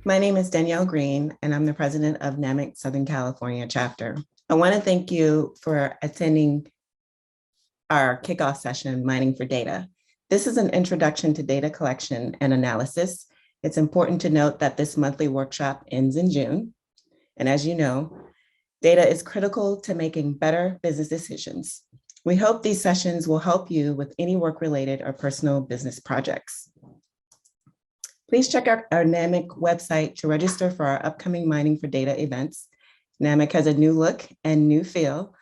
My name is Danielle Green, and I'm the president of NAMIC Southern California chapter. I want to thank you for attending our kickoff session, Mining for Data. This is an introduction to data collection and analysis. It's important to note that this monthly workshop ends in June. And as you know, data is critical to making better business decisions. We hope these sessions will help you with any work-related or personal business projects. Please check out our NAMIC website to register for our upcoming Mining for Data events. NAMIC has a new look and new feel.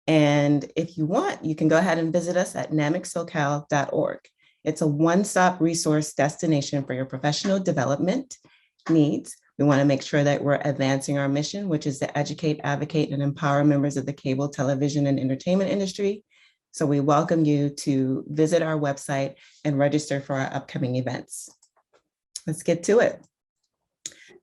And if you want, you can go ahead and visit us at namicsocal.org. It's a one-stop resource destination for your professional development needs. We want to make sure that we're advancing our mission, which is to educate, advocate, and empower members of the cable, television, and entertainment industry. So we welcome you to visit our website and register for our upcoming events. Let's get to it.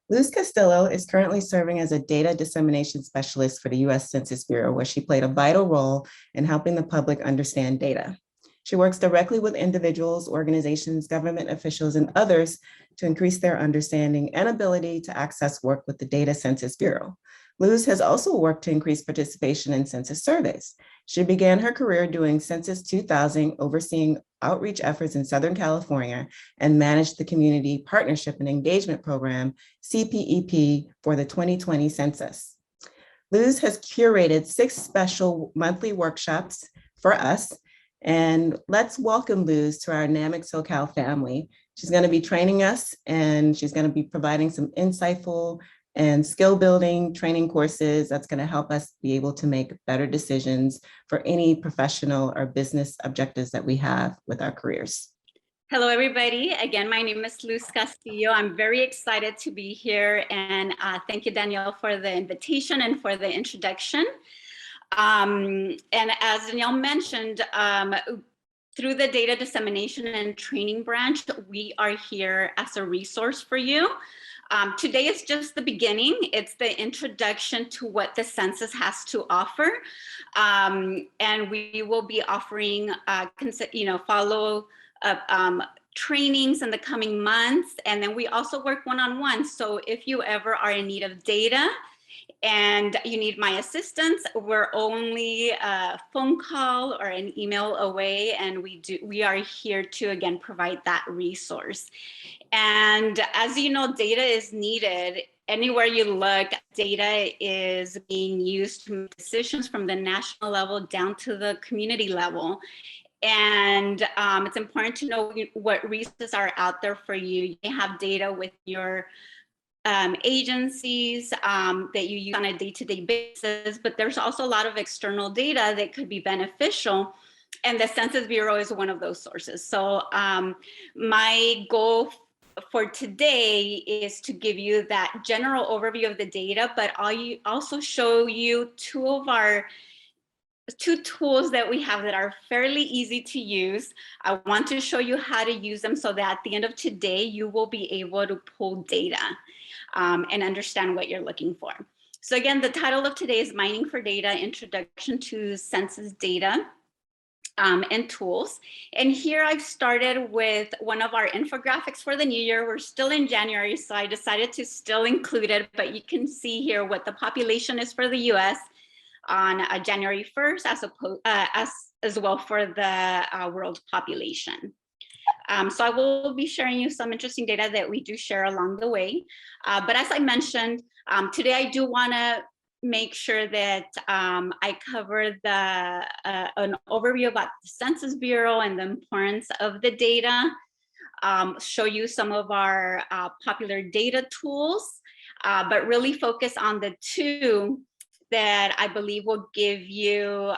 Luz Castillo is currently serving as a Data Dissemination Specialist for the U.S. Census Bureau, where she played a vital role in helping the public understand data. She works directly with individuals, organizations, government officials, and others to increase their understanding and ability to access work with the Data Census Bureau. Luz has also worked to increase participation in census surveys. She began her career doing Census 2000, overseeing outreach efforts in Southern California, and managed the Community Partnership and Engagement Program, CPEP, for the 2020 census. Luz has curated 6 special monthly workshops for us, and let's welcome Luz to our NAMIC SoCal family. She's going to be training us, and she's going to be providing some insightful and skill building training courses that's going to help us be able to make better decisions for any professional or business objectives that we have with our careers. Hello, everybody. Again, my name is Luz Castillo. I'm very excited to be here, and thank you, Danielle, for the invitation and for the introduction. And as Danielle mentioned, through the Data Dissemination and Training branch, we are here as a resource for you. Today is just the beginning. It's the introduction to what the census has to offer. And we will be offering, follow-up trainings in the coming months. And then we also work one-on-one. So if you ever are in need of data and you need my assistance, we're only a phone call or an email away, and we are here to, again, provide that resource. And as you know, data is needed. Anywhere you look, data is being used to make decisions from the national level down to the community level. And it's important to know what resources are out there for you. You have data with your agencies that you use on a day-to-day basis, but there's also a lot of external data that could be beneficial. And the Census Bureau is one of those sources. So my goal for today is to give you that general overview of the data, but I'll also show you two tools that we have that are fairly easy to use. I want to show you how to use them so that at the end of today, you will be able to pull data and understand what you're looking for. So again, the title of today is Mining for Data, Introduction to Census Data and Tools. And here I've started with one of our infographics for the new year. We're still in January, so I decided to still include it, but you can see here what the population is for the US on January 1st, as well for the world population. So I will be sharing you some interesting data that we do share along the way. But as I mentioned, today I do want to make sure that I cover an overview about the Census Bureau and the importance of the data, show you some of our popular data tools, but really focus on the 2 that I believe will give you,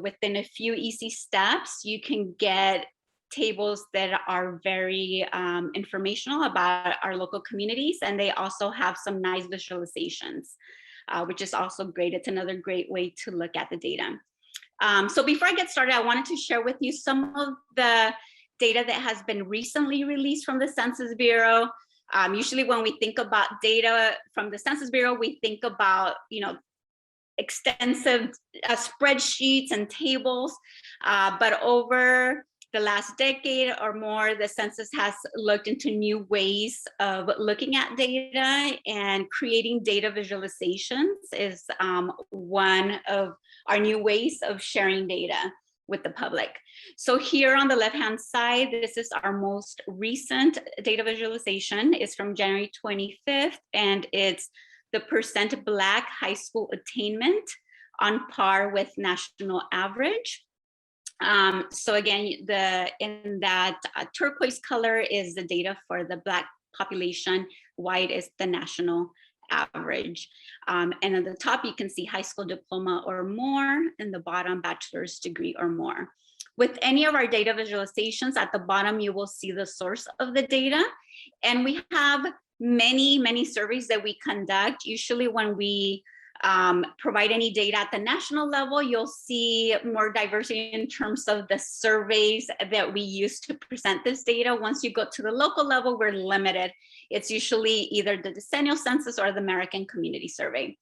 within a few easy steps, you can get tables that are very informational about our local communities, and they also have some nice visualizations, which is also great. It's another great way to look at the data. So before I get started, I wanted to share with you some of the data that has been recently released from the Census Bureau. Usually when we think about data from the Census Bureau, we think about, extensive spreadsheets and tables, but over the last decade or more, the census has looked into new ways of looking at data, and creating data visualizations is one of our new ways of sharing data with the public. So here on the left-hand side, this is our most recent data visualization. It's from January 25th, and it's the % Black high school attainment on par with national average. So again, in that turquoise color is the data for the Black population, white is the national average. And at the top, you can see high school diploma or more, and the bottom, bachelor's degree or more. With any of our data visualizations, at the bottom, you will see the source of the data. And we have many surveys that we conduct. Usually when we provide any data at the national level, you'll see more diversity in terms of the surveys that we use to present this data. Once you go to the local level, we're limited. It's usually either the decennial census or the American Community Survey.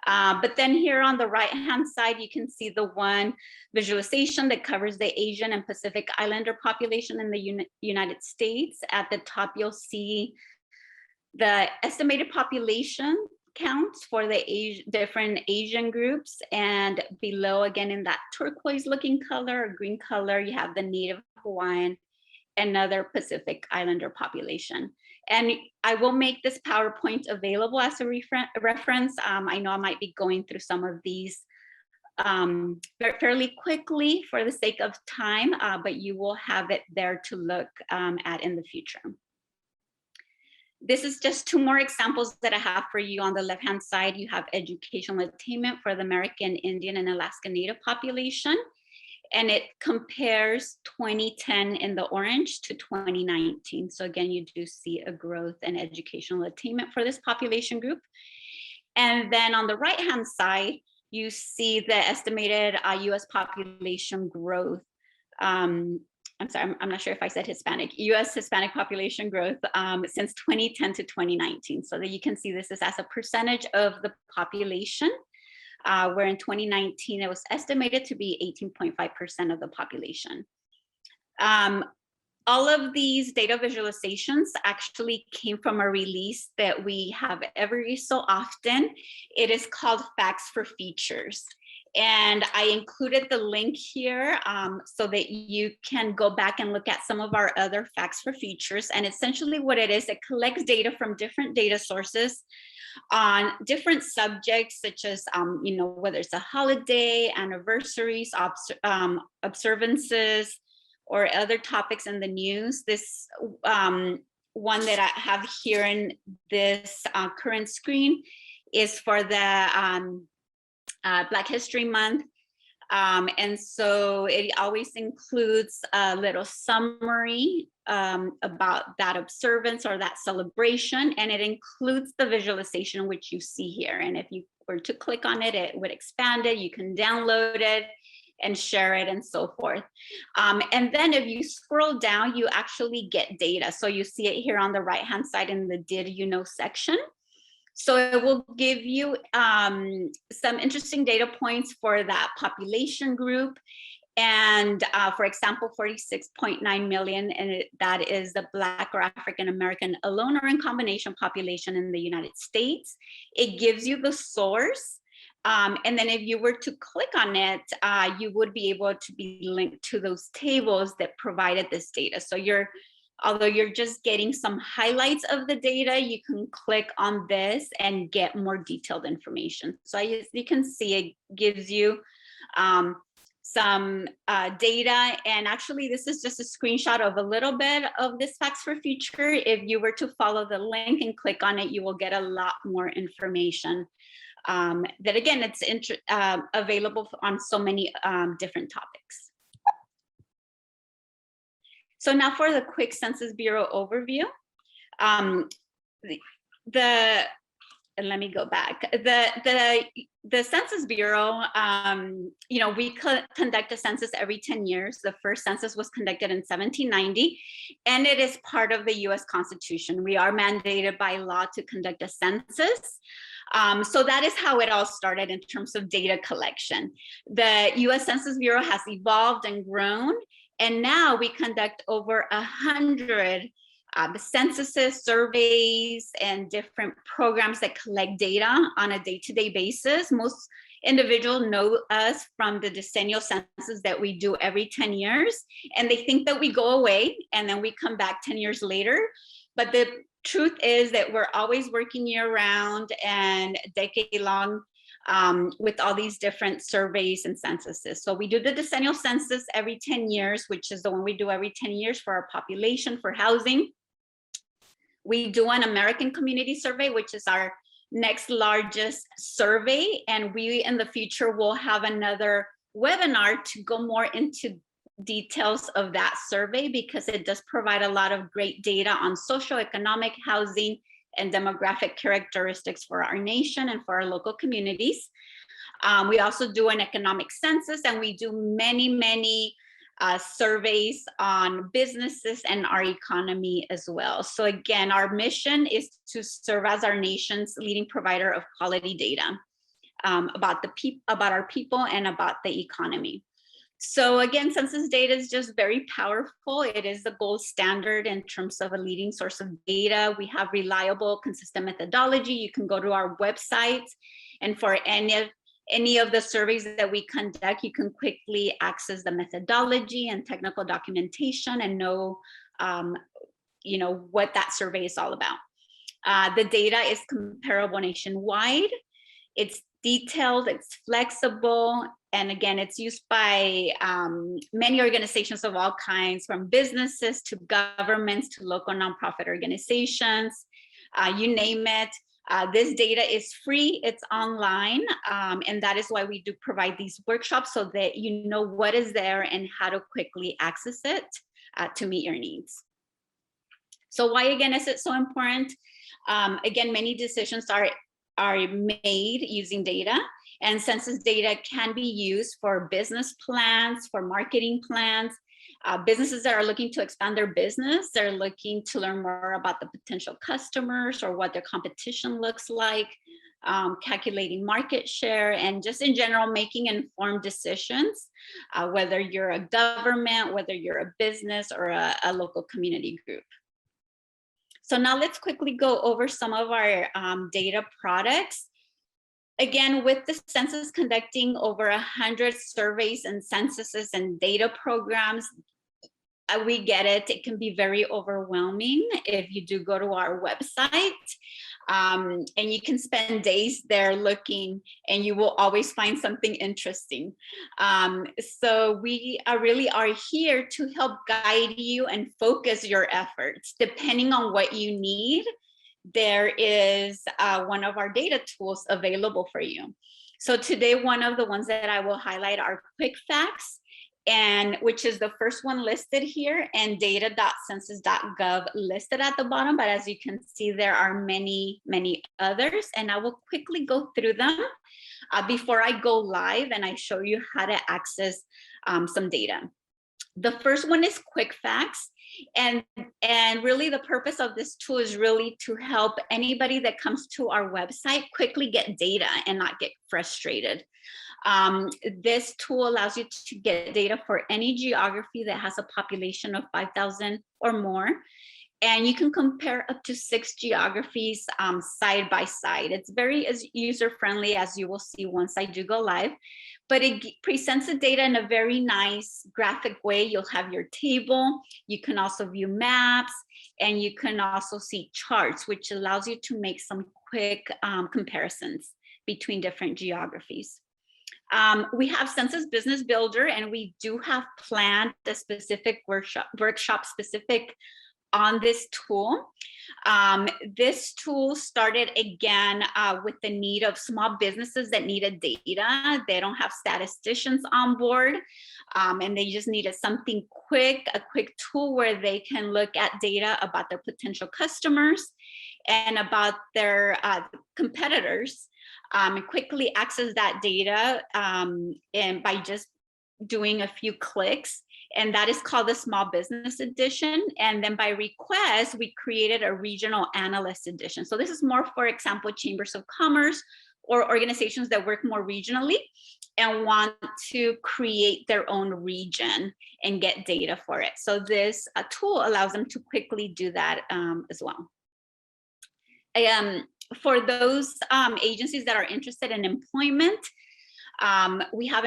But then here on the right-hand side, you can see the one visualization that covers the Asian and Pacific Islander population in the United States. At the top, you'll see the estimated population counts for the different Asian groups, and below, again, in that turquoise looking color or green color, you have the Native Hawaiian and other Pacific Islander population. And I will make this PowerPoint available as a reference. I know I might be going through some of these fairly quickly for the sake of time, but you will have it there to look at in the future. This is just two more examples that I have for you. On the left-hand side, you have educational attainment for the American Indian and Alaska Native population. And it compares 2010 in the orange to 2019. So again, you do see a growth in educational attainment for this population group. And then on the right-hand side, you see the estimated US population growth. I'm sorry, I'm not sure if I said Hispanic, US Hispanic population growth since 2010 to 2019. So that you can see this is as a percentage of the population, where in 2019, it was estimated to be 18.5% of the population. All of these data visualizations actually came from a release that we have every so often. It is called Facts for Features. And I included the link here so that you can go back and look at some of our other facts for features. And essentially what it is, it collects data from different data sources on different subjects, such as, whether it's a holiday, anniversaries, observances, or other topics in the news. This one that I have here in this current screen is for the Black History Month. And so it always includes a little summary about that observance or that celebration, and it includes the visualization which you see here. And if you were to click on it, it would expand it. You can download it and share it and so forth. And then if you scroll down, you actually get data. So you see it here on the right-hand side in the Did You Know section. So it will give you some interesting data points for that population group. And for example, 46.9 million, and that is the Black or African American alone or in combination population in the United States. It gives you the source. And then if you were to click on it, you would be able to be linked to those tables that provided this data. So although you're just getting some highlights of the data, you can click on this and get more detailed information. So you can see it gives you some data. And actually, this is just a screenshot of a little bit of this Facts for Future. If you were to follow the link and click on it, you will get a lot more information. That again, it's available on so many different topics. So now for the quick Census Bureau overview. Let me go back. The Census Bureau, we conduct a census every 10 years. The first census was conducted in 1790, and it is part of the US Constitution. We are mandated by law to conduct a census. So that is how it all started in terms of data collection. The US Census Bureau has evolved and grown, And now we conduct over 100 censuses, surveys, and different programs that collect data on a day-to-day basis. Most individuals know us from the decennial census that we do every 10 years, and they think that we go away and then we come back 10 years later. But the truth is that we're always working year-round and decade-long with all these different surveys and censuses. So we do the decennial census every 10 years, which is the one we do every 10 years for our population, for housing. We do an American Community Survey, which is our next largest survey. And we, in the future, will have another webinar to go more into details of that survey, because it does provide a lot of great data on socioeconomic, housing, and demographic characteristics for our nation and for our local communities. We also do an economic census, and we do many surveys on businesses and our economy as well. So again, our mission is to serve as our nation's leading provider of quality data about our people and about the economy. So again, census data is just very powerful. It is the gold standard in terms of a leading source of data. We have reliable, consistent methodology. You can go to our website, and for any of the surveys that we conduct, you can quickly access the methodology and technical documentation and know, what that survey is all about. The data is comparable nationwide. It's detailed, it's flexible, and again, it's used by many organizations of all kinds, from businesses to governments to local nonprofit organizations, you name it. This data is free, it's online, and that is why we do provide these workshops, so that you know what is there and how to quickly access it to meet your needs. So why, again, is it so important? Again, many decisions are made using data, and census data can be used for business plans, for marketing plans. Businesses that are looking to expand their business, they're looking to learn more about the potential customers or what their competition looks like, calculating market share, and just in general making informed decisions, whether you're a government, whether you're a business, or a local community group. So now let's quickly go over some of our data products. Again, with the census conducting over 100 surveys and censuses and data programs, we get it. It can be very overwhelming if you do go to our website, and you can spend days there looking, and you will always find something interesting. So we really are here to help guide you and focus your efforts. Depending on what you need, there is one of our data tools available for you. So today, one of the ones that I will highlight are Quick Facts, and which is the first one listed here, and data.census.gov listed at the bottom. But as you can see, there are many others, and I will quickly go through them before I go live and I show you how to access some data. The first one is Quick Facts. And really the purpose of this tool is really to help anybody that comes to our website quickly get data and not get frustrated. This tool allows you to get data for any geography that has a population of 5,000 or more. And you can compare up to 6 geographies side by side. It's very as user-friendly, as you will see once I do go live. But it presents the data in a very nice graphic way. You'll have your table. You can also view maps, and you can also see charts, which allows you to make some quick comparisons between different geographies. We have Census Business Builder, and we do have planned a specific workshop specific on this tool. This tool started again with the need of small businesses that needed data. They don't have statisticians on board, and they just needed something quick, a quick tool where they can look at data about their potential customers and about their competitors, and quickly access that data and by just doing a few clicks. And that is called the Small Business Edition. And then by request, we created a Regional Analyst Edition. So this is more, for example, chambers of commerce or organizations that work more regionally and want to create their own region and get data for it. So this tool allows them to quickly do that as well. For those agencies that are interested in employment, we have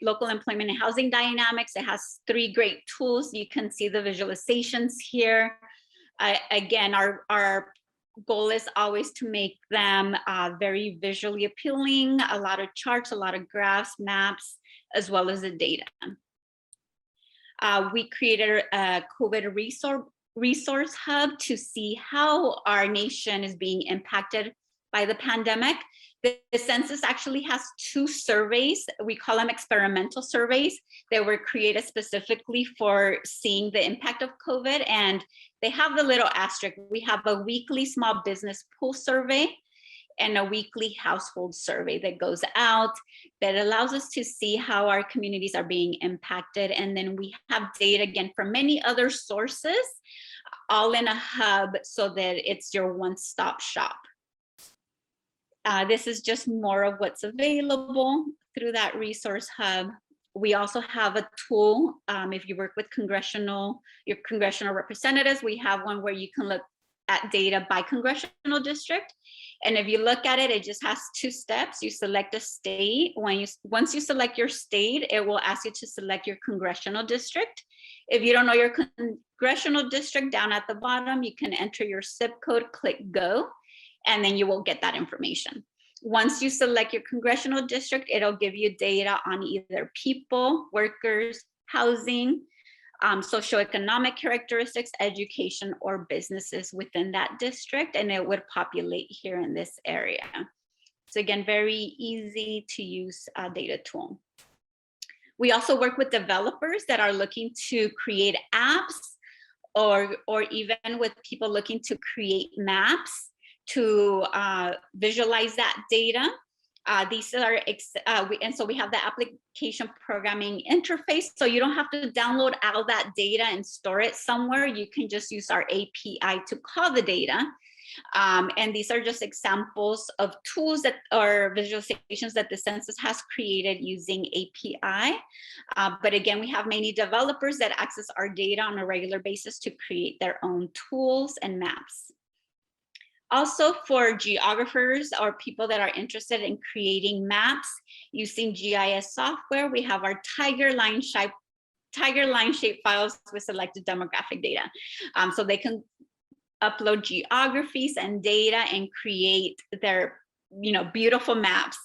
local employment and housing dynamics. It has 3 great tools. You can see the visualizations here. Again, our goal is always to make them very visually appealing, a lot of charts, a lot of graphs, maps, as well as the data. We created a COVID resource hub to see how our nation is being impacted by the pandemic. The census actually has 2 surveys. We call them experimental surveys that were created specifically for seeing the impact of COVID. And they have the little asterisk. We have a weekly small business pool survey and a weekly household survey that goes out that allows us to see how our communities are being impacted. And then we have data again from many other sources, all in a hub so that it's your one-stop shop. This is just more of what's available through that resource hub. We also have a tool, if you work with your congressional representatives, we have one where you can look at data by congressional district. And if you look at it, it just has 2 steps. You select a state. Once you select your state, it will ask you to select your congressional district. If you don't know your congressional district, down at the bottom, you can enter your zip code, click go, and then you will get that information. Once you select your congressional district, it'll give you data on either people, workers, housing, socioeconomic characteristics, education, or businesses within that district, and it would populate here in this area. So again, very easy to use data tool. We also work with developers that are looking to create apps or even with people looking to create maps to visualize that data. These are, and so we have the application programming interface. So you don't have to download all that data and store it somewhere. You can just use our API to call the data. And these are just examples of tools that are visualizations that the census has created using API. But again, we have many developers that access our data on a regular basis to create their own tools and maps. Also for geographers or people that are interested in creating maps using GIS software, we have our tiger line shape files with selected demographic data. So they can upload geographies and data and create their beautiful maps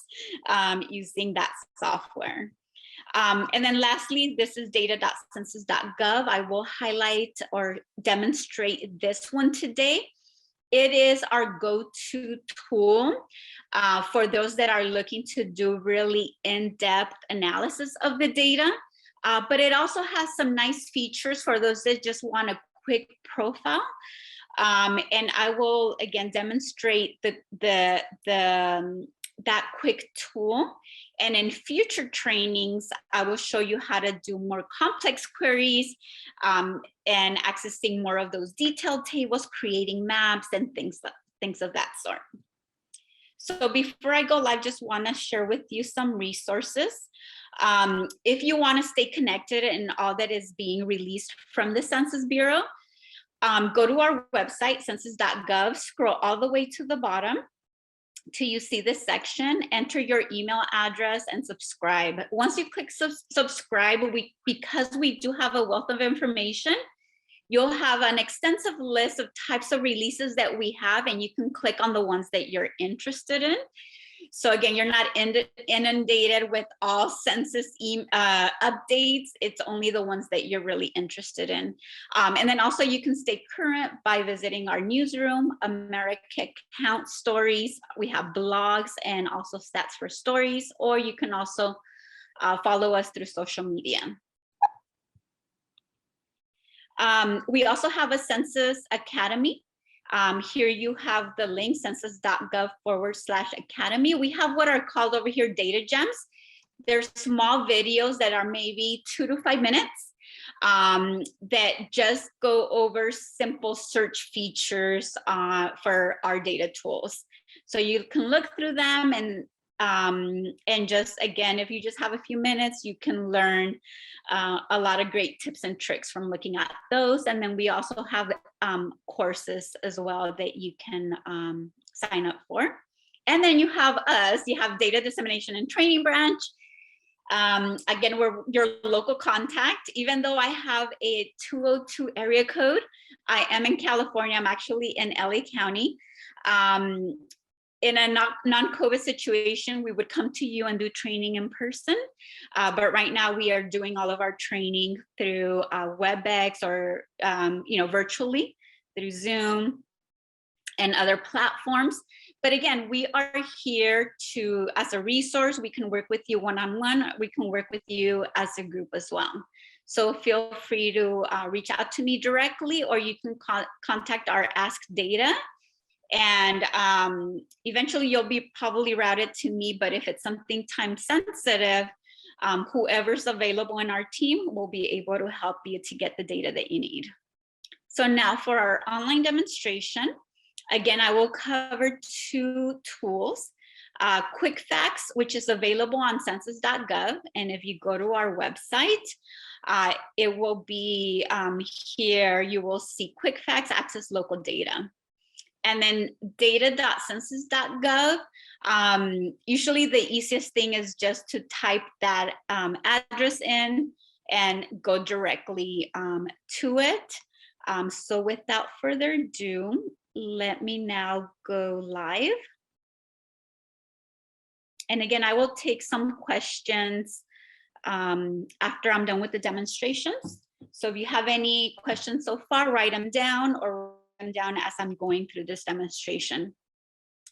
using that software. And then lastly, this is data.census.gov. I will highlight or demonstrate this one today. It is our go-to tool for those that are looking to do really in-depth analysis of the data, but it also has some nice features for those that just want a quick profile. And I will again demonstrate that quick tool. And in future trainings, I will show you how to do more complex queries and accessing more of those detailed tables, creating maps and things of that sort. So before I go live, just want to share with you some resources. If you want to stay connected in all that is being released from the Census Bureau, go to our website, census.gov, scroll all the way to the bottom till you see this section, enter your email address and subscribe. Once you click subscribe, because we do have a wealth of information, you'll have an extensive list of types of releases that we have, and you can click on the ones that you're interested in. So again, you're not inundated with all census updates. It's only the ones that you're really interested in. And then also you can stay current by visiting our newsroom, America Count Stories. We have blogs and also stats for stories, or you can also follow us through social media. We also have a Census Academy. Here you have the link, census.gov/academy. We have what are called over here data gems. They're small videos that are maybe 2 to 5 minutes that just go over simple search features for our data tools. So you can look through them and And just again, if you just have a few minutes, you can learn a lot of great tips and tricks from looking at those. And then we also have courses as well that you can sign up for. And then you have us, you have Data Dissemination and Training Branch. Again, we're your local contact. Even though I have a 202 area code, I am in California. I'm actually in LA County. In a non-COVID situation, we would come to you and do training in person. But right now we are doing all of our training through WebEx or virtually through Zoom and other platforms. But again, we are here as a resource. We can work with you one-on-one. We can work with you as a group as well. So feel free to reach out to me directly, or you can contact our Ask Data. And eventually you'll be probably routed to me, but if it's something time sensitive, whoever's available in our team will be able to help you to get the data that you need. So now for our online demonstration, again, I will cover two tools. Quick Facts, which is available on census.gov. And if you go to our website, it will be here, you will see Quick Facts, access local data. And then data.census.gov. Usually the easiest thing is just to type that address in and go directly to it. So without further ado, let me now go live. And again, I will take some questions after I'm done with the demonstrations. So if you have any questions so far, write them down or them down as I'm going through this demonstration.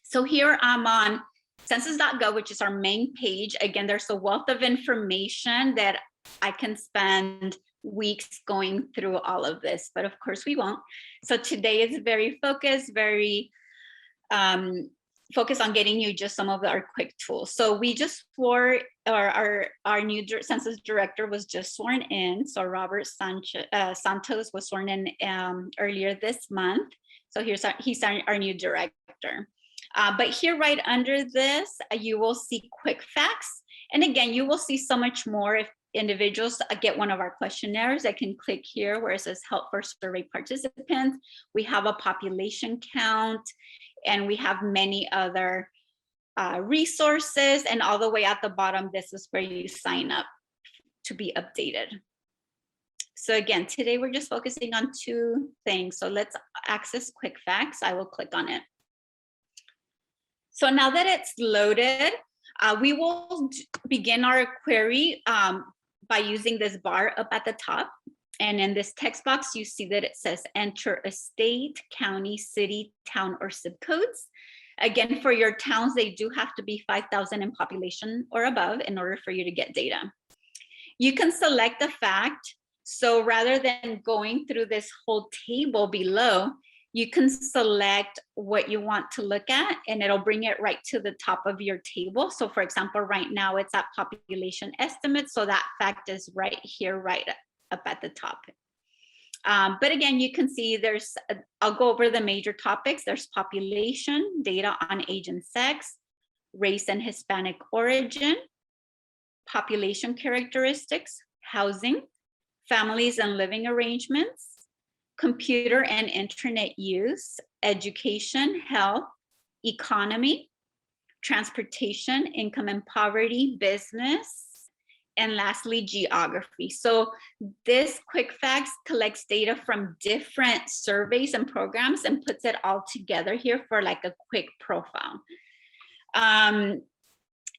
So here I'm on census.gov, which is our main page. Again, there's a wealth of information that I can spend weeks going through all of this, but of course we won't. So today is very focused, very focused on getting you just some of our quick tools. So we just swore, our new census director was just sworn in. So Robert Santos was sworn in earlier this month. So he's our new director. But here right under this, you will see Quick Facts. And again, you will see so much more if individuals get one of our questionnaires. I can click here where it says help for survey participants. We have a population count, and we have many other resources. And all the way at the bottom, this is where you sign up to be updated. So again, today we're just focusing on two things. So let's access Quick Facts. I will click on it. So now that it's loaded, we will begin our query by using this bar up at the top. And in this text box, you see that it says enter a state, county, city, town, or zip codes. Again, for your towns, they do have to be 5,000 in population or above in order for you to get data. You can select a fact. So rather than going through this whole table below, you can select what you want to look at, and it'll bring it right to the top of your table. So for example, right now it's at population estimate. So that fact is right here, right up at the top. But again, you can see I'll go over the major topics. There's population, data on age and sex, race and Hispanic origin, population characteristics, housing, families and living arrangements, computer and internet use, education, health, economy, transportation, income and poverty, business, and lastly, geography. So this Quick Facts collects data from different surveys and programs and puts it all together here for like a quick profile.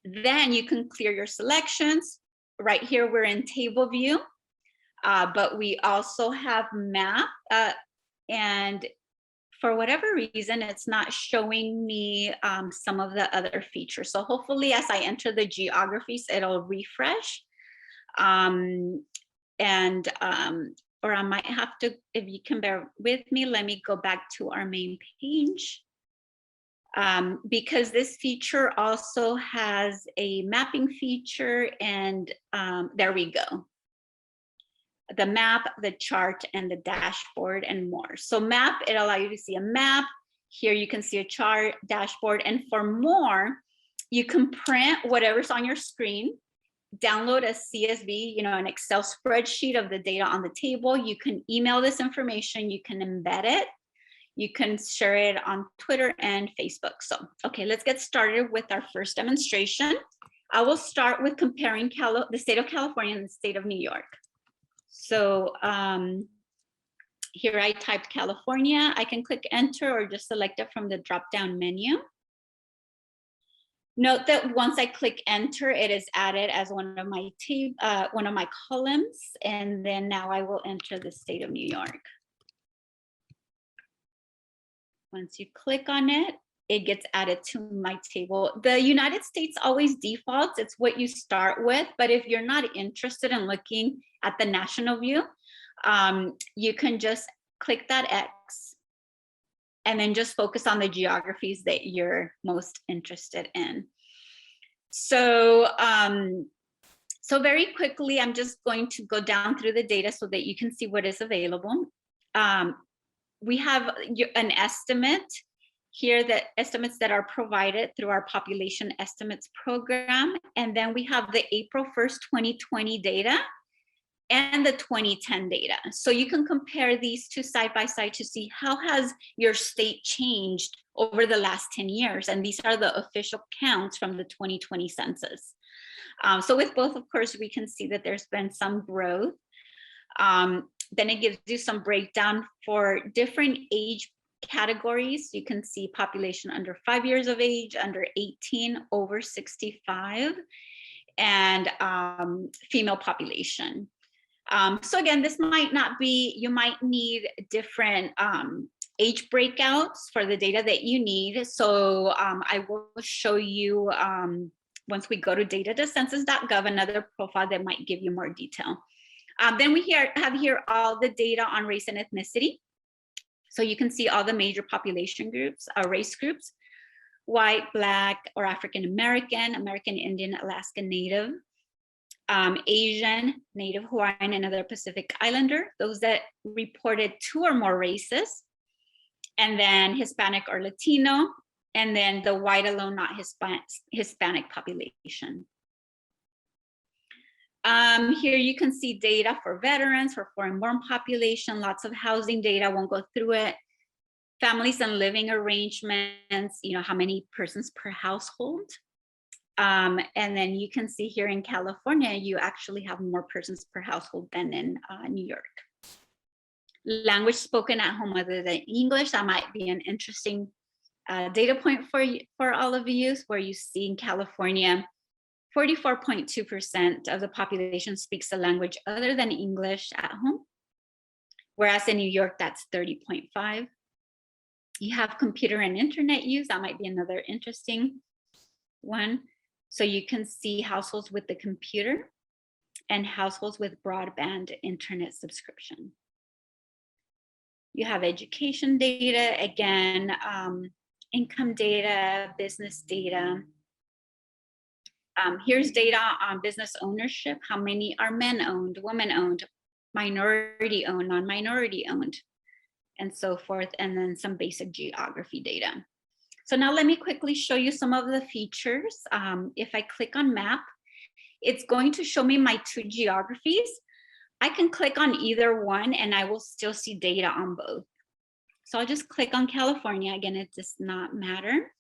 Then you can clear your selections. Right here, we're in table view, but we also have map. And for whatever reason, it's not showing me some of the other features. So hopefully as I enter the geographies, it'll refresh. Or I might have to, if you can bear with me, let me go back to our main page. Because this feature also has a mapping feature, and there we go. The map, the chart, and the dashboard, and more. So map, it allows you to see a map. Here you can see a chart, dashboard, and for more, You can print whatever's on your screen, download a CSV, an Excel spreadsheet of the data on the table. You can email this information, you can embed it, you can share it on Twitter and Facebook. So, okay, let's get started with our first demonstration. I will start with comparing the state of California and the state of New York. So here I typed California. I can click enter or just select it from the drop-down menu. Note that once I click enter, it is added as one of my columns, and then now I will enter the state of New York. Once you click on it, it gets added to my table. The United States always defaults, it's what you start with, but if you're not interested in looking at the national view, you can just click that X and then just focus on the geographies that you're most interested in. So, so very quickly, I'm just going to go down through the data so that you can see what is available. We have an estimate here, the estimates that are provided through our population estimates program. And then we have the April 1st, 2020 data and the 2010 data. So you can compare these two side by side to see how has your state changed over the last 10 years. And these are the official counts from the 2020 census. So with both, of course, we can see that there's been some growth. Then it gives you some breakdown for different age categories. You can see population under 5 years of age, under 18, over 65, and female population. So again, this might not be, you might need different age breakouts for the data that you need. So I will show you, once we go to data.census.gov, another profile that might give you more detail. Then we have here all the data on race and ethnicity. So you can see all the major population groups, race groups: white, Black, or African American, American Indian, Alaska Native, Asian, Native Hawaiian, and other Pacific Islander, those that reported 2 or more races, and then Hispanic or Latino, and then the white alone, not Hispanic population. Here you can see data for veterans, for foreign-born population, lots of housing data, I won't go through it. Families and living arrangements, how many persons per household. And then you can see here in California, you actually have more persons per household than in New York. Language spoken at home other than English, that might be an interesting data point for all of you, where you see in California, 44.2% of the population speaks a language other than English at home, whereas in New York, that's 30.5%. You have computer and internet use, that might be another interesting one. So you can see households with the computer and households with broadband internet subscription. You have education data, again, income data, business data. Here's data on business ownership. How many are men-owned, women-owned, minority-owned, non-minority-owned, and so forth, and then some basic geography data. So now let me quickly show you some of the features. If I click on map, it's going to show me my 2 geographies. I can click on either one and I will still see data on both. So I'll just click on California. Again, it does not matter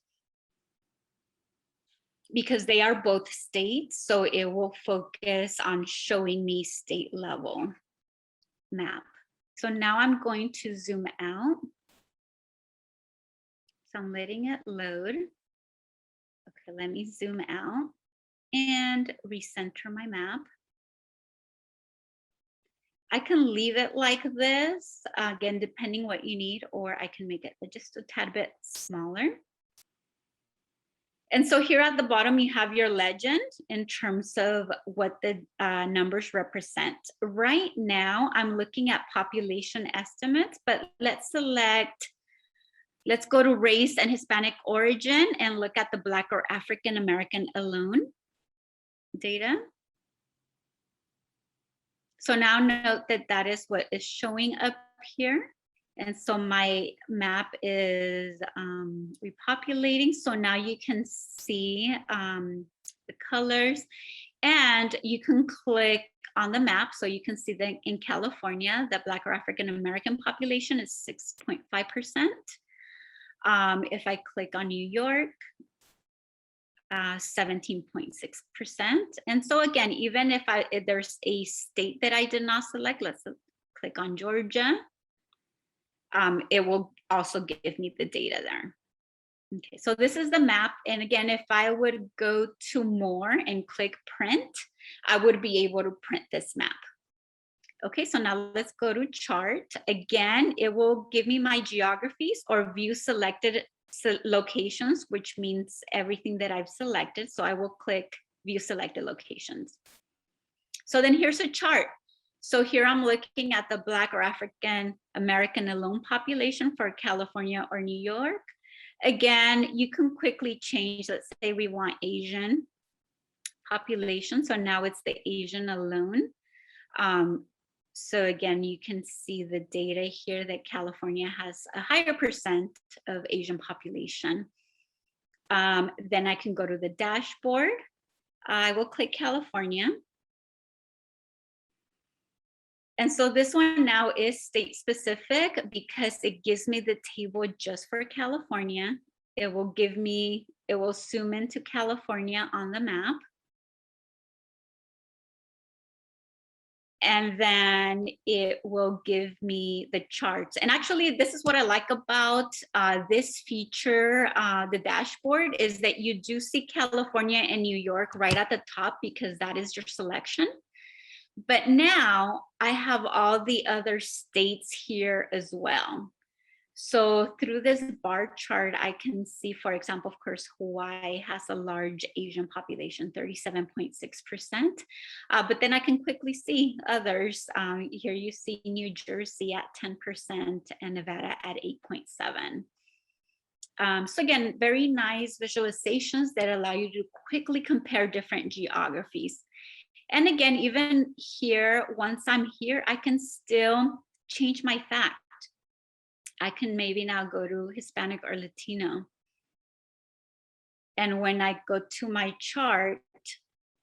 because they are both states. So it will focus on showing me state level map. So now I'm going to zoom out. So I'm letting it load. Okay, let me zoom out and recenter my map. I can leave it like this, again, depending what you need, or I can make it just a tad bit smaller. And so here at the bottom, you have your legend in terms of what the numbers represent. Right now, I'm looking at population estimates, but let's go to race and Hispanic origin and look at the Black or African American alone data. So now note that that is what is showing up here And so my map is repopulating. So now you can see the colors, and you can click on the map. So you can see that in California, the Black or African American population is 6.5%. If I click on New York, 17.6%. And so again, even if there's a state that I did not select, let's click on Georgia, it will also give me the data there. Okay, so this is the map. And again, if I would go to more and click print, I would be able to print this map. Okay, so now let's go to chart. Again, it will give me my geographies or view selected locations, which means everything that I've selected. So I will click view selected locations. So then here's a chart. So here I'm looking at the Black or African American alone population for California or New York. Again, you can quickly change, let's say we want Asian population. So now it's the Asian alone. So again, you can see the data here that California has a higher percent of Asian population. Then I can go to the dashboard. I will click California. And so this one now is state specific because it gives me the table just for California. It will zoom into California on the map. And then it will give me the charts. And actually, this is what I like about this feature, the dashboard, is that you do see California and New York right at the top because that is your selection. But now I have all the other states here as well. So through this bar chart, I can see, for example, of course, Hawaii has a large Asian population, 37.6%. But then I can quickly see others. Here you see New Jersey at 10% and Nevada at 8.7%. So again, very nice visualizations that allow you to quickly compare different geographies. And again, even here, once I'm here, I can still change my fact. I can maybe now go to Hispanic or Latino. And when I go to my chart,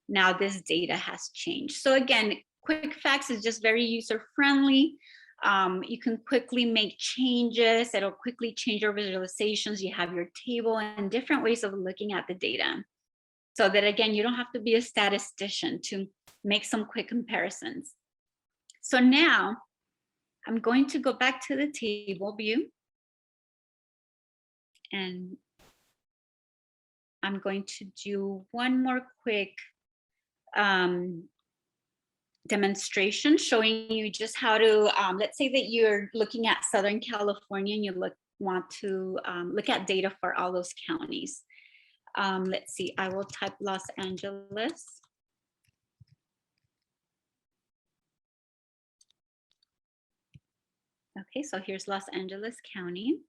now this data has changed. So again, quick facts is just very user-friendly. You can quickly make changes. It'll quickly change your visualizations. You have your table and different ways of looking at the data. So that again, you don't have to be a statistician to make some quick comparisons. So now I'm going to go back to the table view. And I'm going to do one more quick demonstration showing you just how to, let's say that you're looking at Southern California and you want to look at data for all those counties. Let's see, I will type Los Angeles. Okay, so here's Los Angeles County.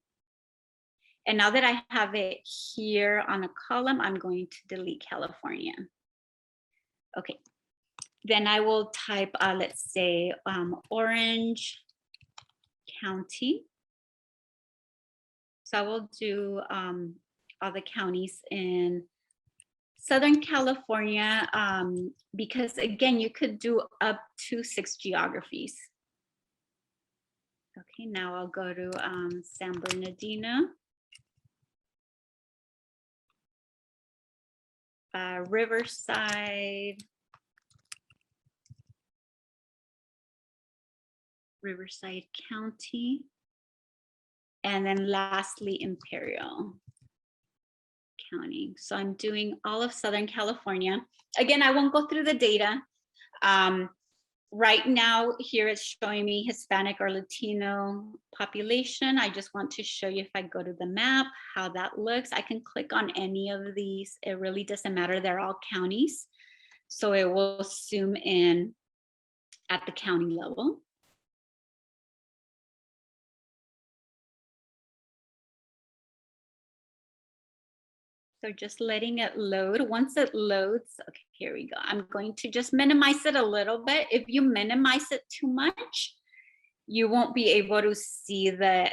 And now that I have it here on a column, I'm going to delete California. Okay, then I will type, let's say, Orange County. So I will do all the counties in Southern California, because again, you could do up to 6 geographies. Okay, now I'll go to San Bernardino, Riverside, County, and then lastly, Imperial County. So I'm doing all of Southern California. Again, I won't go through the data. Right now, here it's showing me Hispanic or Latino population. I just want to show you if I go to the map, how that looks. I can click on any of these. It really doesn't matter. They're all counties. So it will zoom in at the county level. So just letting it load. Once it loads, okay, here we go. I'm going to just minimize it a little bit. If you minimize it too much, you won't be able to see the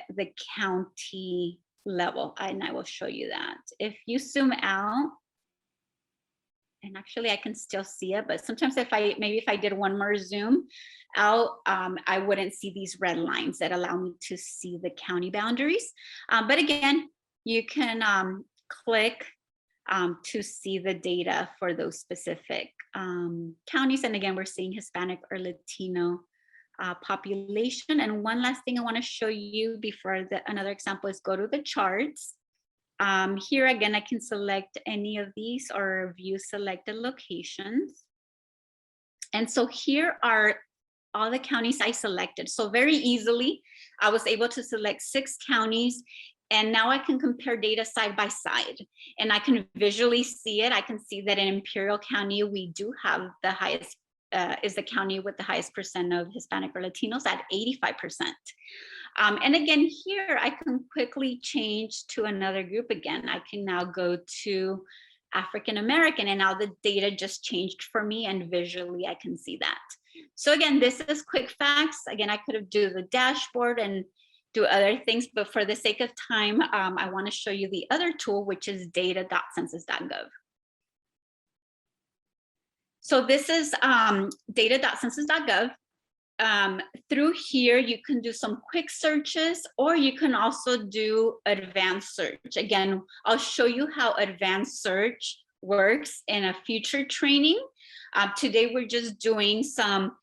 county level, and I will show you that. If you zoom out, and actually I can still see it, but sometimes if I did one more zoom out, I wouldn't see these red lines that allow me to see the county boundaries. But again, you can click to see the data for those specific counties. And again, we're seeing Hispanic or Latino population. And one last thing I want to show you before another example is go to the charts. Here again, I can select any of these or view selected locations. And so here are all the counties I selected. So very easily, I was able to select 6 counties, and now I can compare data side by side, and I can visually see it. I can see that in Imperial County, we do have the highest, is the county with the highest percent of Hispanic or Latinos at 85%. And again, here I can quickly change to another group again. I can now go to African American, and now the data just changed for me, and visually I can see that. So again, this is quick facts. Again, I could have do the dashboard and do other things, but for the sake of time, I want to show you the other tool, which is data.census.gov. So this is data.census.gov. Through here, you can do some quick searches, or you can also do advanced search. Again, I'll show you how advanced search works in a future training. Today, we're just doing some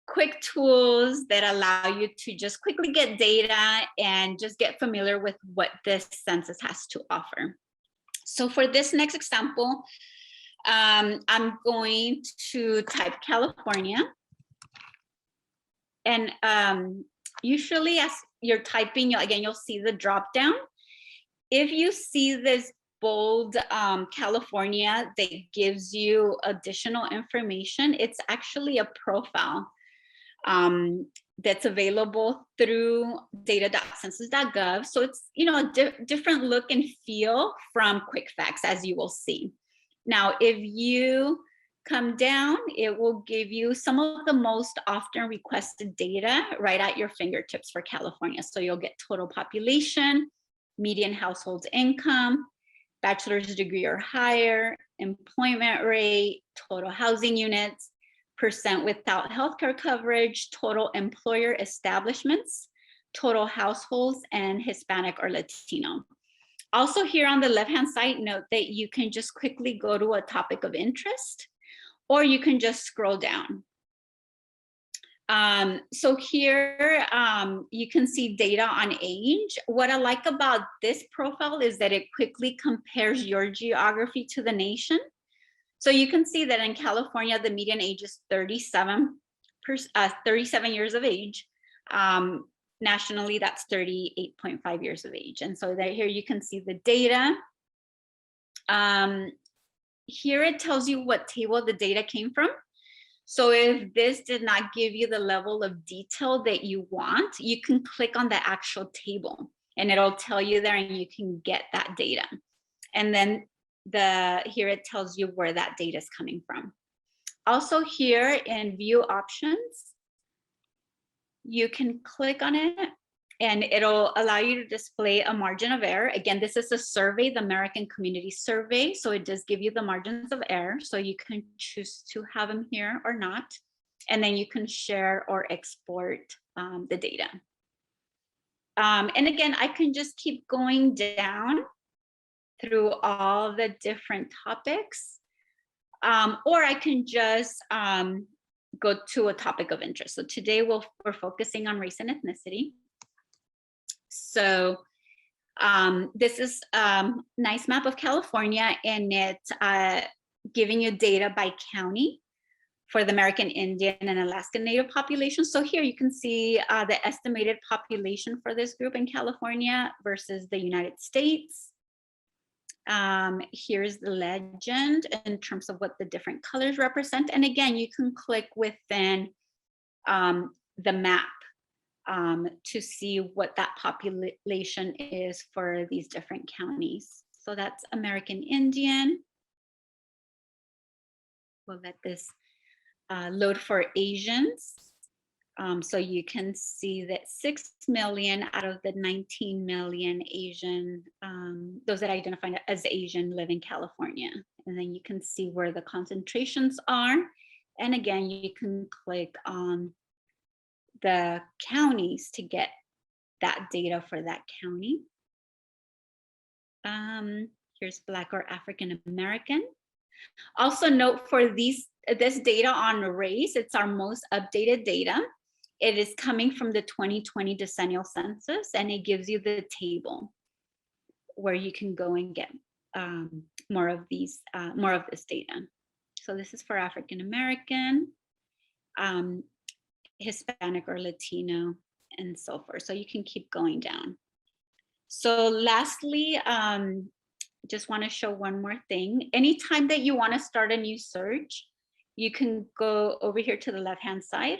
quick tools that allow you to just quickly get data and just get familiar with what this census has to offer. So for this next example, I'm going to type California. And usually as you're typing, again, you'll see the drop down. If you see this bold California that gives you additional information, it's actually a profile that's available through data.census.gov. So it's, you know, a different look and feel from quick facts, as you will see. Now, if you come down, it will give you some of the most often requested data right at your fingertips for California. So you'll get total population, median household income, bachelor's degree or higher, employment rate, total housing units, percent without healthcare coverage, total employer establishments, total households, and Hispanic or Latino. Also here on the left-hand side, note that you can just quickly go to a topic of interest, or you can just scroll down. So here you can see data on age. What I like about this profile is that it quickly compares your geography to the nation. So you can see that in California, the median age is 37 years of age. Nationally, that's 38.5 years of age. And so that here you can see the data. Here it tells you what table the data came from. So if this did not give you the level of detail that you want, you can click on the actual table and it'll tell you there, and you can get that data. And then here it tells you where that data is coming from. Also here in view options, you can click on it and it'll allow you to display a margin of error. Again, this is a survey, the American Community Survey. So it does give you the margins of error. So you can choose to have them here or not. And then you can share or export the data. And again, I can just keep going down through all the different topics, or I can just go to a topic of interest. So today we're focusing on race and ethnicity. So this is a nice map of California, and it's giving you data by county for the American Indian and Alaska Native population. So here you can see the estimated population for this group in California versus the United States. Here's the legend in terms of what the different colors represent. And again, you can click within the map to see what that population is for these different counties. So that's American Indian. We'll let this load for Asians. So you can see that 6 million out of the 19 million Asian, those that identify as Asian live in California. And then you can see where the concentrations are. And again, you can click on the counties to get that data for that county. Here's Black or African American. Also note for this data on race, it's our most updated data. It is coming from the 2020 decennial census, and it gives you the table where you can go and get more of this data. So this is for African American, Hispanic or Latino, and so forth. So you can keep going down. So lastly, just want to show one more thing. Anytime that you want to start a new search, you can go over here to the left-hand side,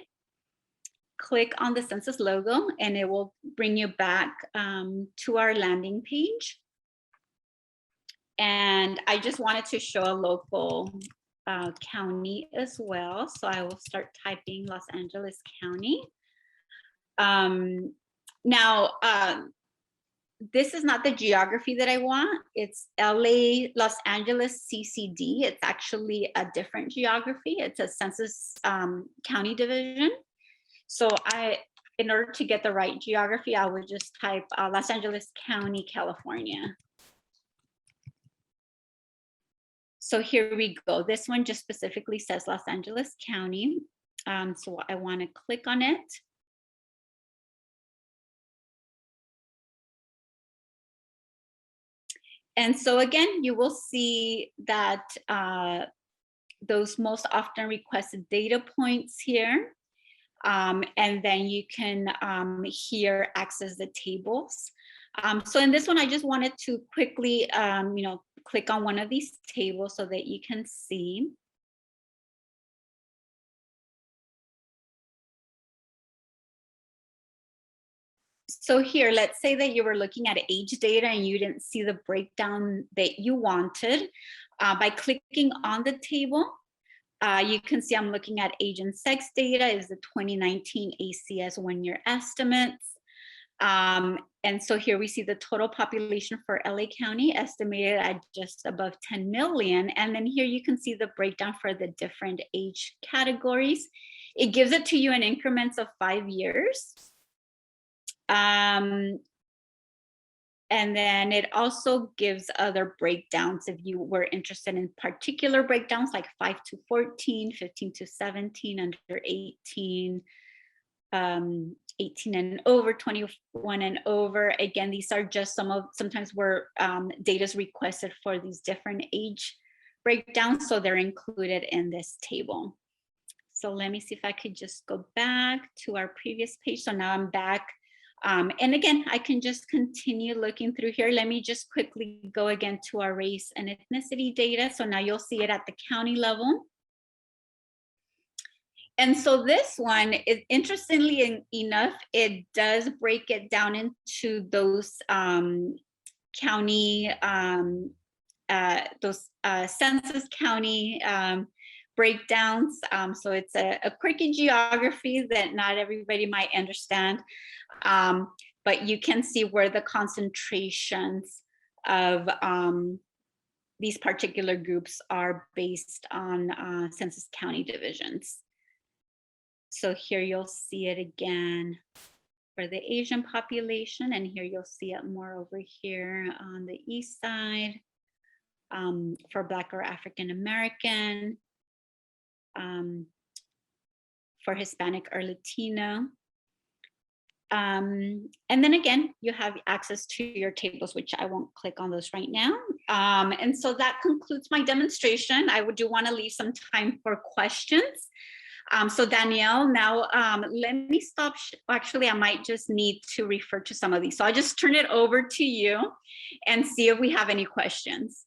click on the census logo, and it will bring you back to our landing page. And I just wanted to show a local county as well. So I will start typing Los Angeles County. Now, this is not the geography that I want. It's LA, Los Angeles CCD. It's actually a different geography. It's a census county division. So in order to get the right geography, I would just type Los Angeles County, California. So here we go. This one just specifically says Los Angeles County. So I want to click on it. And so again, you will see that those most often requested data points here. And then you can here access the tables. So in this one, I just wanted to quickly, click on one of these tables so that you can see. So here, let's say that you were looking at age data and you didn't see the breakdown that you wanted. By clicking on the table, you can see I'm looking at age and sex data is the 2019 ACS 1-year estimates. And so here we see the total population for LA County estimated at just above 10 million. And then here you can see the breakdown for the different age categories. It gives it to you in increments of 5 years. And then it also gives other breakdowns if you were interested in particular breakdowns like 5 to 14, 15 to 17, under 18, 18 and over, 21 and over. Again, these are just sometimes where data is requested for these different age breakdowns, so they're included in this table. So let me see if I could just go back to our previous page. So now I'm back. And again, I can just continue looking through here. Let me just quickly go again to our race and ethnicity data. So now you'll see it at the county level. And so this one is, interestingly enough, it does break it down into those county, census county breakdowns. So it's a quirky geography that not everybody might understand. But you can see where the concentrations of these particular groups are based on census county divisions. So here you'll see it again for the Asian population, and here you'll see it more over here on the east side for Black or African American, for Hispanic or Latino. And then again, you have access to your tables, which I won't click on those right now. And so that concludes my demonstration. I do want to leave some time for questions. So Danielle, now let me stop. Actually, I might just need to refer to some of these. So I'll just turn it over to you and see if we have any questions.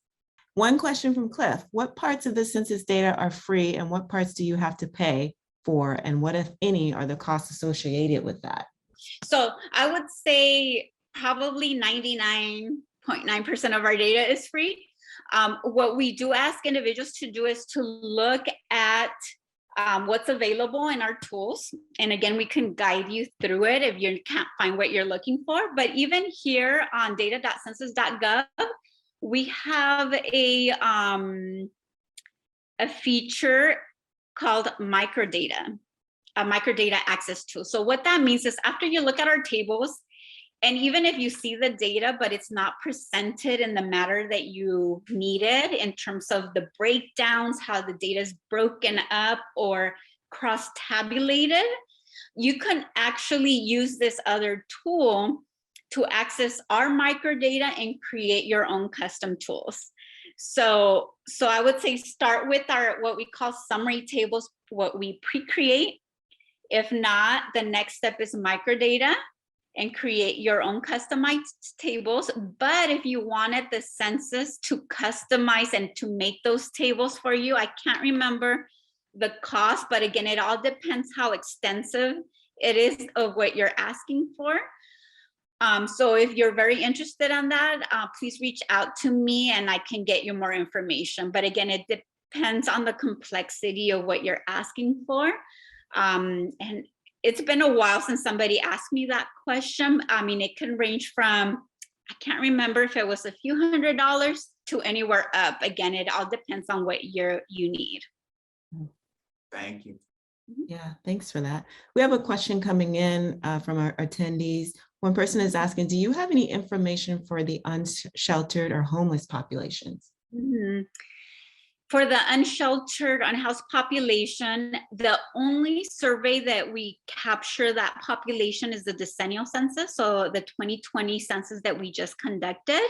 One question from Cliff: what parts of the census data are free and what parts do you have to pay for? And what, if any, are the costs associated with that? So I would say probably 99.9% of our data is free. What we do ask individuals to do is to look at what's available in our tools. And again, we can guide you through it if you can't find what you're looking for. But even here on data.census.gov, we have a feature called microdata, a microdata access tool. So what that means is after you look at our tables, and even if you see the data, but it's not presented in the manner that you needed in terms of the breakdowns, how the data is broken up or cross-tabulated, you can actually use this other tool to access our microdata and create your own custom tools. So I would say start with our what we call summary tables, what we pre-create. If not, the next step is microdata and create your own customized tables. But if you wanted the census to customize and to make those tables for you, I can't remember the cost, but again, it all depends how extensive it is of what you're asking for. So if you're very interested in that, please reach out to me and I can get you more information. But again, it depends on the complexity of what you're asking for. And it's been a while since somebody asked me that question. I mean, it can range from, I can't remember if it was a few $100s to anywhere up. Again, it all depends on what you need. Thank you. Yeah, thanks for that. We have a question coming in from our attendees. One person is asking, do you have any information for the unsheltered or homeless populations? Mm-hmm. For the unsheltered, unhoused population, the only survey that we capture that population is the decennial census, so the 2020 census that we just conducted.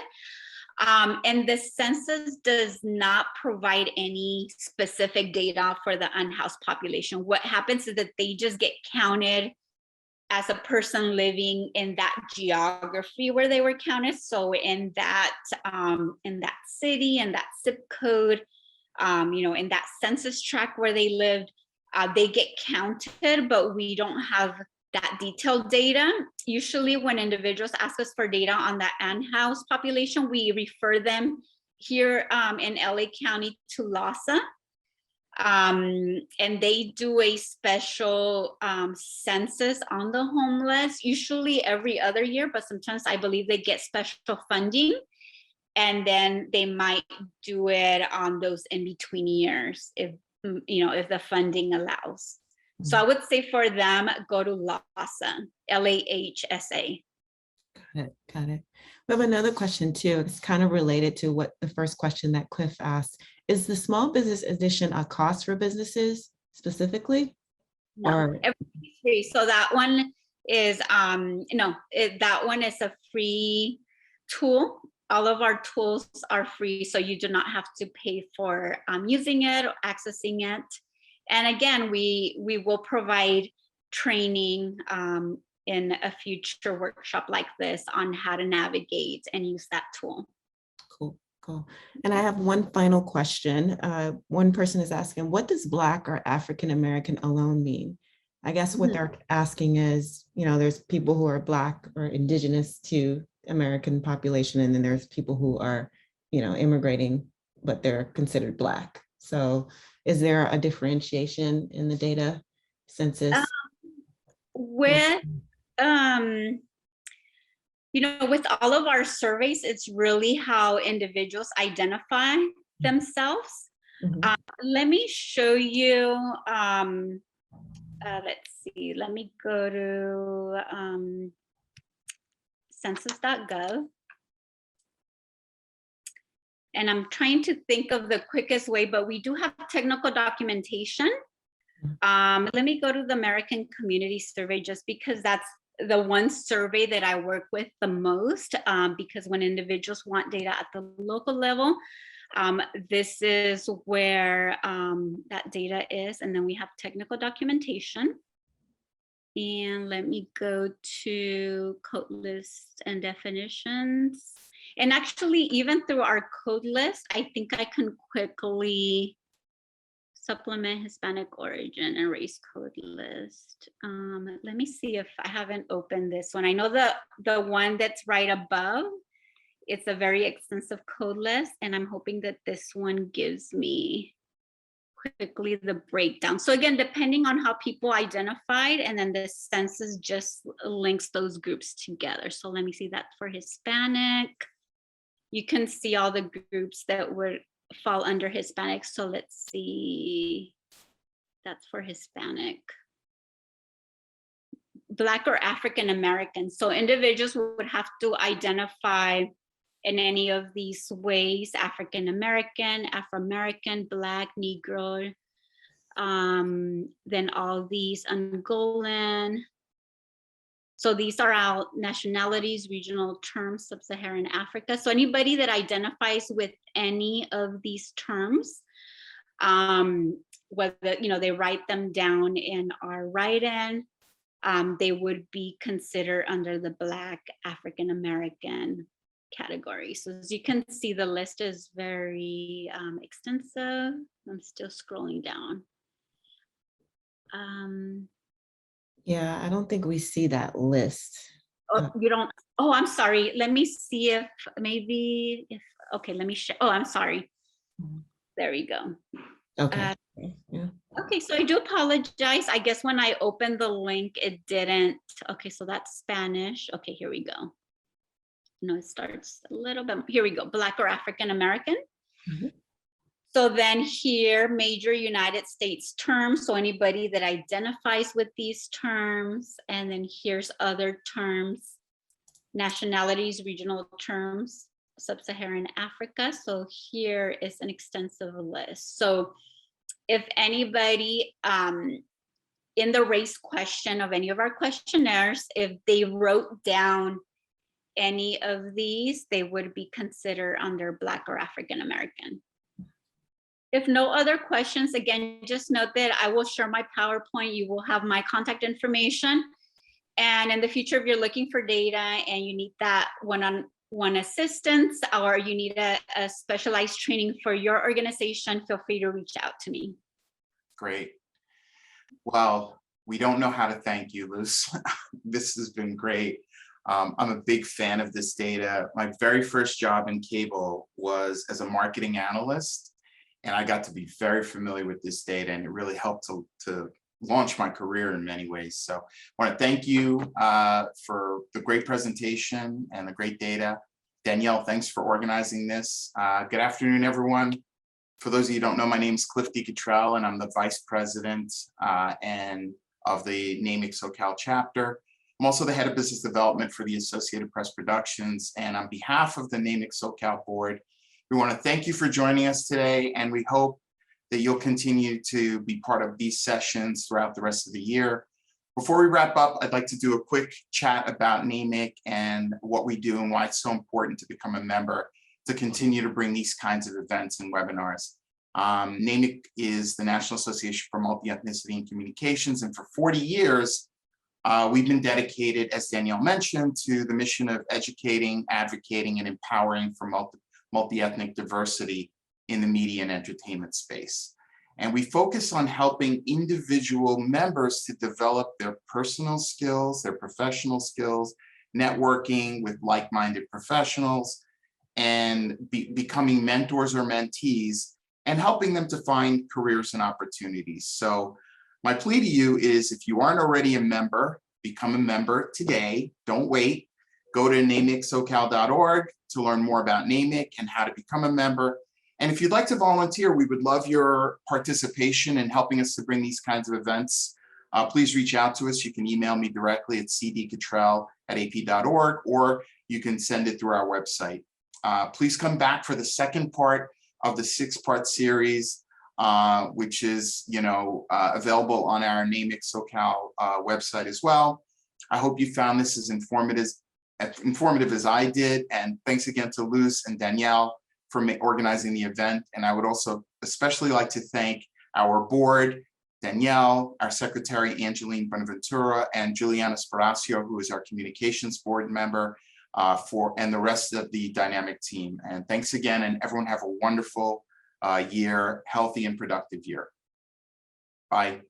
And the census does not provide any specific data for the unhoused population. What happens is that they just get counted as a person living in that geography where they were counted. So in that city, in that zip code, in that census tract where they lived, they get counted, but we don't have that detailed data. Usually when individuals ask us for data on the unhoused population, we refer them here in LA County to LAHSA. And they do a special census on the homeless, usually every other year, but sometimes I believe they get special funding. And then they might do it on those in between years if the funding allows. So I would say for them, go to LAHSA, LAHSA. Got it. We have another question too. It's kind of related to what the first question that Cliff asked. Is the small business edition a cost for businesses specifically? No, everything's free. So that one is that one is a free tool. All of our tools are free, so you do not have to pay for using it or accessing it. And again, we will provide training in a future workshop like this on how to navigate and use that tool. Cool. And I have one final question. One person is asking, what does Black or African American alone mean? I guess what they're asking is, there's people who are Black or indigenous to American population, and then there's people who are, immigrating, but they're considered Black. So is there a differentiation in the data census? With all of our surveys, it's really how individuals identify themselves. Let me show you, let's see, let me go to census.gov. And I'm trying to think of the quickest way, but we do have technical documentation. Let me go to the American Community Survey just because that's the one survey that I work with the most, because when individuals want data at the local level, this is where that data is. And then we have technical documentation. And let me go to code lists and definitions. And actually, even through our code list, I think I can quickly supplement Hispanic origin and race code list. Let me see if I haven't opened this one. I know the one that's right above, it's a very extensive code list, and I'm hoping that this one gives me quickly the breakdown. So again, depending on how people identified, and then the census just links those groups together. So let me see that for Hispanic. You can see all the groups that would fall under Hispanic. So let's see, that's for Hispanic. Black or African American. So individuals would have to identify in any of these ways: African American, Afro-American, Black, Negro, then all these Angolan. So these are our nationalities, regional terms, sub-Saharan Africa. So anybody that identifies with any of these terms, whether they write them down in our write-in, they would be considered under the Black African American category. So as you can see, the list is very extensive. I'm still scrolling down. Yeah, I don't think we see that list. Oh, you don't? Oh, I'm sorry. Let me see if maybe okay, let me show. Oh, I'm sorry. There we go. Okay. Yeah. Okay, so I do apologize. I guess when I opened the link, it didn't. Okay, so that's Spanish. Okay, here we go. No, it starts a little bit. Here we go. Black or African American. Mm-hmm. So then here, major United States terms. So anybody that identifies with these terms. And then here's other terms, nationalities, regional terms, sub-Saharan Africa. So here is an extensive list. So if anybody in the race question of any of our questionnaires, if they wrote down any of these, they would be considered under Black or African American. If no other questions, again, just note that I will share my PowerPoint. You will have my contact information. And in the future, if you're looking for data and you need that one-on-one assistance, or you need a specialized training for your organization, feel free to reach out to me. Great. Well, we don't know how to thank you, Luz. This has been great. I'm a big fan of this data. My very first job in cable was as a marketing analyst, and I got to be very familiar with this data, and it really helped to launch my career in many ways. So I want to thank you for the great presentation and the great data. Danielle, thanks for organizing this. Good afternoon, everyone. For those of you who don't know, my name is Cliff D. Cottrell, and I'm the Vice President and of the NAMIC SoCal chapter. I'm also the Head of Business Development for the Associated Press Productions. And on behalf of the NAMIC SoCal Board, we want to thank you for joining us today, and we hope that you'll continue to be part of these sessions throughout the rest of the year. Before we wrap up, I'd like to do a quick chat about NAMIC and what we do and why it's so important to become a member to continue to bring these kinds of events and webinars. NAMIC is the National Association for Multi-Ethnicity and Communications, and for 40 years, we've been dedicated, as Danielle mentioned, to the mission of educating, advocating, and empowering for multi-ethnic diversity in the media and entertainment space. And we focus on helping individual members to develop their personal skills, their professional skills, networking with like-minded professionals, and becoming mentors or mentees, and helping them to find careers and opportunities. So my plea to you is, if you aren't already a member, become a member today. Don't wait. Go to namicsocal.org to learn more about NAMIC and how to become a member. And if you'd like to volunteer, we would love your participation in helping us to bring these kinds of events. Please reach out to us. You can email me directly at cdcottrell@ap.org, or you can send it through our website. Please come back for the second part of the 6-part series, which is available on our NAMIC SoCal website as well. I hope you found this as informative as I did, and thanks again to Luz and Danielle for organizing the event. And I would also especially like to thank our board, Danielle, our secretary, Angeline Bonaventura, and Juliana Sparacio, who is our communications board member, and the rest of the dynamic team. And thanks again, and everyone have a wonderful year, healthy and productive year. Bye.